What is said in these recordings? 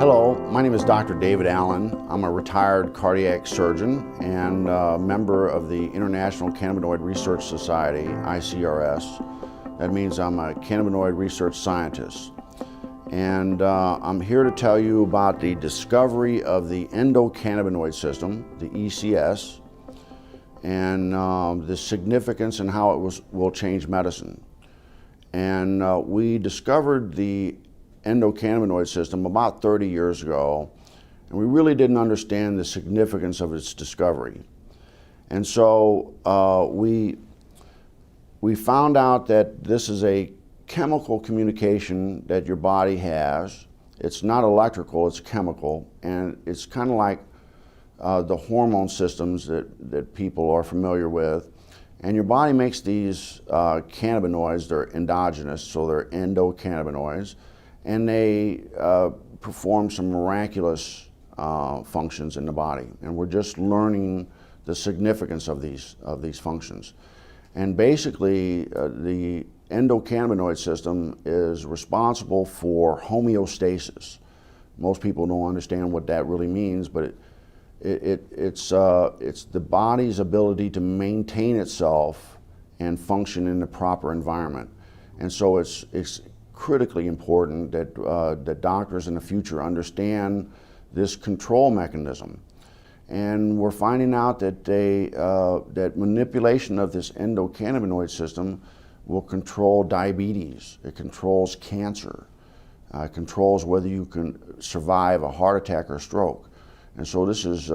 Hello, my name is Dr. David Allen. I'm a retired cardiac surgeon and a member of the International Cannabinoid Research Society, ICRS. That means I'm a cannabinoid research scientist. And I'm here to tell you about the discovery of the endocannabinoid system, the ECS, and the significance and how it will change medicine. And we discovered the endocannabinoid system about 30 years ago, and we really didn't understand the significance of its discovery. And so we found out that this is a chemical communication that your body has. It's not electrical, it's chemical, and it's kind of like the hormone systems that people are familiar with. And your body makes these cannabinoids. They're endogenous, so they're endocannabinoids, and they perform some miraculous functions in the body. And we're just learning the significance of these functions. And basically, the endocannabinoid system is responsible for homeostasis. Most people don't understand what that really means, but it's the body's ability to maintain itself and function in the proper environment. And so it's critically important that that doctors in the future understand this control mechanism. And we're finding out that that manipulation of this endocannabinoid system will control diabetes. It controls cancer. It controls whether you can survive a heart attack or stroke. And so this is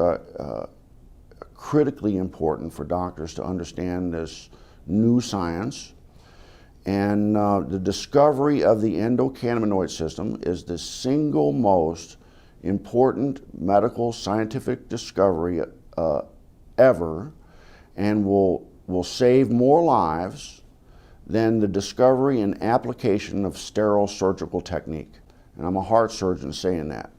critically important for doctors to understand this new science. And the discovery of the endocannabinoid system is the single most important medical scientific discovery ever, and will save more lives than the discovery and application of sterile surgical technique. And I'm a heart surgeon saying that.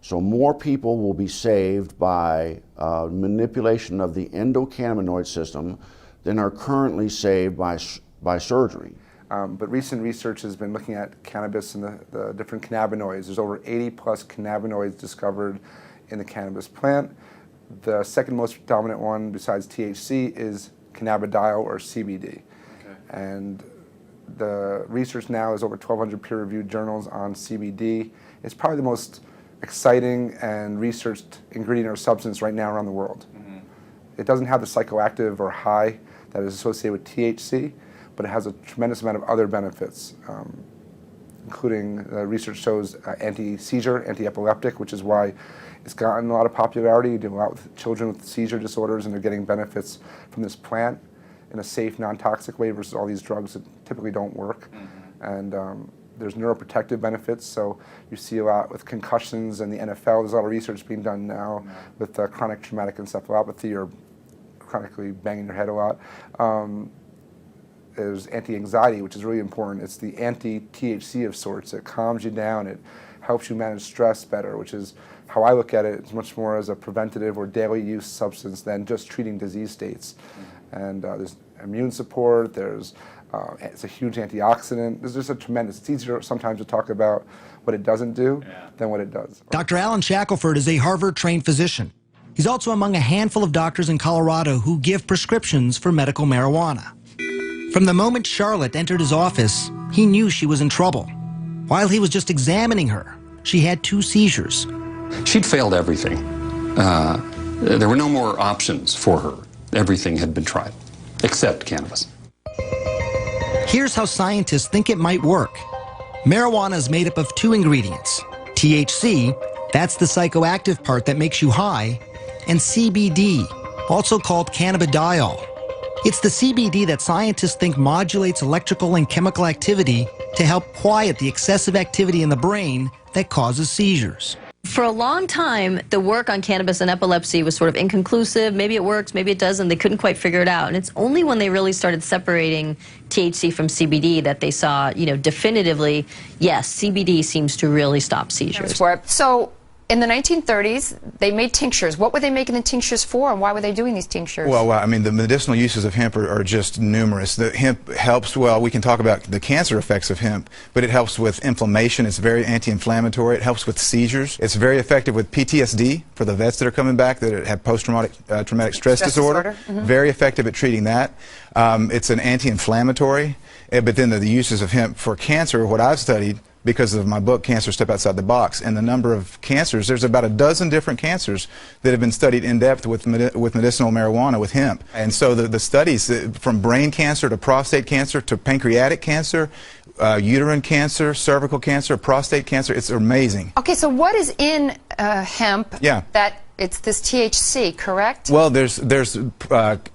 So more people will be saved by manipulation of the endocannabinoid system than are currently saved by surgery. But recent research has been looking at cannabis and the different cannabinoids. There's over 80 plus cannabinoids discovered in the cannabis plant. The second most dominant one besides THC is cannabidiol or CBD. Okay. And the research now is over 1,200 peer-reviewed journals on CBD. It's probably the most exciting and researched ingredient or substance right now around the world. Mm-hmm. It doesn't have the psychoactive or high that is associated with THC, but it has a tremendous amount of other benefits, including research shows anti-seizure, anti-epileptic, which is why it's gotten a lot of popularity. You do a lot with children with seizure disorders, and they're getting benefits from this plant in a safe, non-toxic way versus all these drugs that typically don't work. Mm-hmm. And there's neuroprotective benefits, so you see a lot with concussions and the NFL. There's a lot of research being done now with chronic traumatic encephalopathy or chronically banging your head a lot. There's anti-anxiety, which is really important. It's the anti-THC of sorts. It calms you down. It helps you manage stress better, which is how I look at it. It's much more as a preventative or daily use substance than just treating disease states. Mm-hmm. And there's immune support. There's it's a huge antioxidant. There's just a tremendous. It's easier sometimes to talk about what it doesn't do than what it does. Dr. Alan Shackelford is a Harvard-trained physician. He's also among a handful of doctors in Colorado who give prescriptions for medical marijuana. From the moment Charlotte entered his office, he knew she was in trouble. While he was just examining her, she had 2 seizures. She'd failed everything. There were no more options for her. Everything had been tried, except cannabis. Here's how scientists think it might work. Marijuana is made up of 2 ingredients. THC, that's the psychoactive part that makes you high, and CBD, also called cannabidiol. It's the CBD that scientists think modulates electrical and chemical activity to help quiet the excessive activity in the brain that causes seizures. For a long time, the work on cannabis and epilepsy was sort of inconclusive. Maybe it works, maybe it doesn't. They couldn't quite figure it out. And it's only when they really started separating THC from CBD that they saw, definitively, yes, CBD seems to really stop seizures. So in the 1930s, they made tinctures. What were they making the tinctures for, and why were they doing these tinctures? Well, I mean, the medicinal uses of hemp are just numerous. The hemp helps, well, we can talk about the cancer effects of hemp, but it helps with inflammation. It's very anti-inflammatory. It helps with seizures. It's very effective with PTSD for the vets that are coming back that have post-traumatic traumatic stress disorder. Very effective at treating that. It's an anti-inflammatory. But then the uses of hemp for cancer, what I've studied, because of my book, Cancer Step Outside the Box, and the number of cancers, there's about a dozen different cancers that have been studied in depth with medicinal marijuana, with hemp. And so the studies, from brain cancer to prostate cancer to pancreatic cancer, uterine cancer, cervical cancer, prostate cancer, it's amazing. Okay, so what is in hemp that it's this THC, correct? Well, there's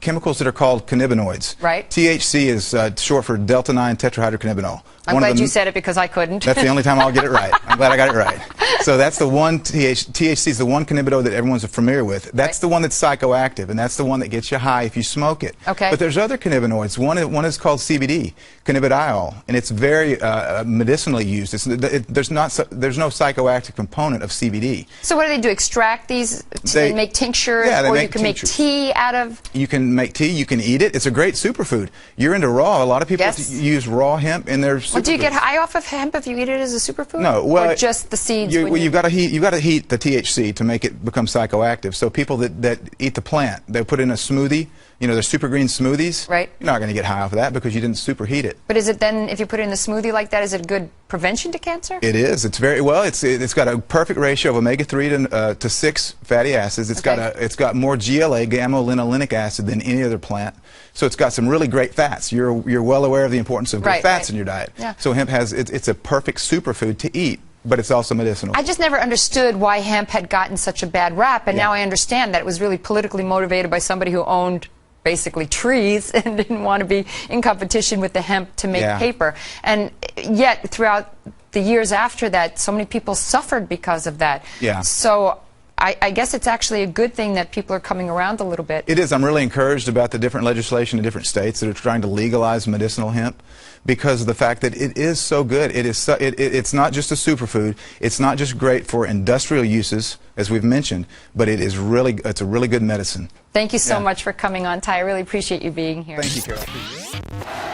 chemicals that are called cannabinoids. Right. THC is short for delta-9 tetrahydrocannabinol. I'm glad you said it because I couldn't. That's the only time I'll get it right. I'm glad I got it right. So that's the one, THC is the one cannabinoid that everyone's familiar with. That's the one that's psychoactive, and that's the one that gets you high if you smoke it. Okay. But there's other cannabinoids. One is called CBD, cannabidiol, and it's very medicinally used. There's no psychoactive component of CBD. So what do? Extract these and make tinctures, or you can make tea out of? You can make tea. You can eat it. It's a great superfood. You're into raw. A lot of people use raw hemp in their superfoods. Well, do you get high off of hemp if you eat it as a superfood? No, well, or just the seeds. You've got to heat the THC to make it become psychoactive. So people that eat the plant, they put it in a smoothie. You know, they're super green smoothies. Right. You're not going to get high off of that because you didn't superheat it. But is it then, if you put it in a smoothie like that, is it good prevention to cancer? It is. It's very well. It's got a perfect ratio of omega-3 to 6 fatty acids. It's got more GLA, gamma-linolenic acid, than any other plant. So it's got some really great fats. You're well aware of the importance of good fats in your diet. Yeah. So hemp it's a perfect superfood to eat. But it's also medicinal. I just never understood why hemp had gotten such a bad rap, and now I understand that it was really politically motivated by somebody who owned basically trees and didn't want to be in competition with the hemp to make paper. And yet, throughout the years after that, so many people suffered because of that. Yeah. So I guess it's actually a good thing that people are coming around a little bit. It is. I'm really encouraged about the different legislation in different states that are trying to legalize medicinal hemp, because of the fact that it is so good. It's not just a superfood. It's not just great for industrial uses, as we've mentioned, but it's a really good medicine. Thank you so much for coming on, Ty. I really appreciate you being here. Thank you, Carol.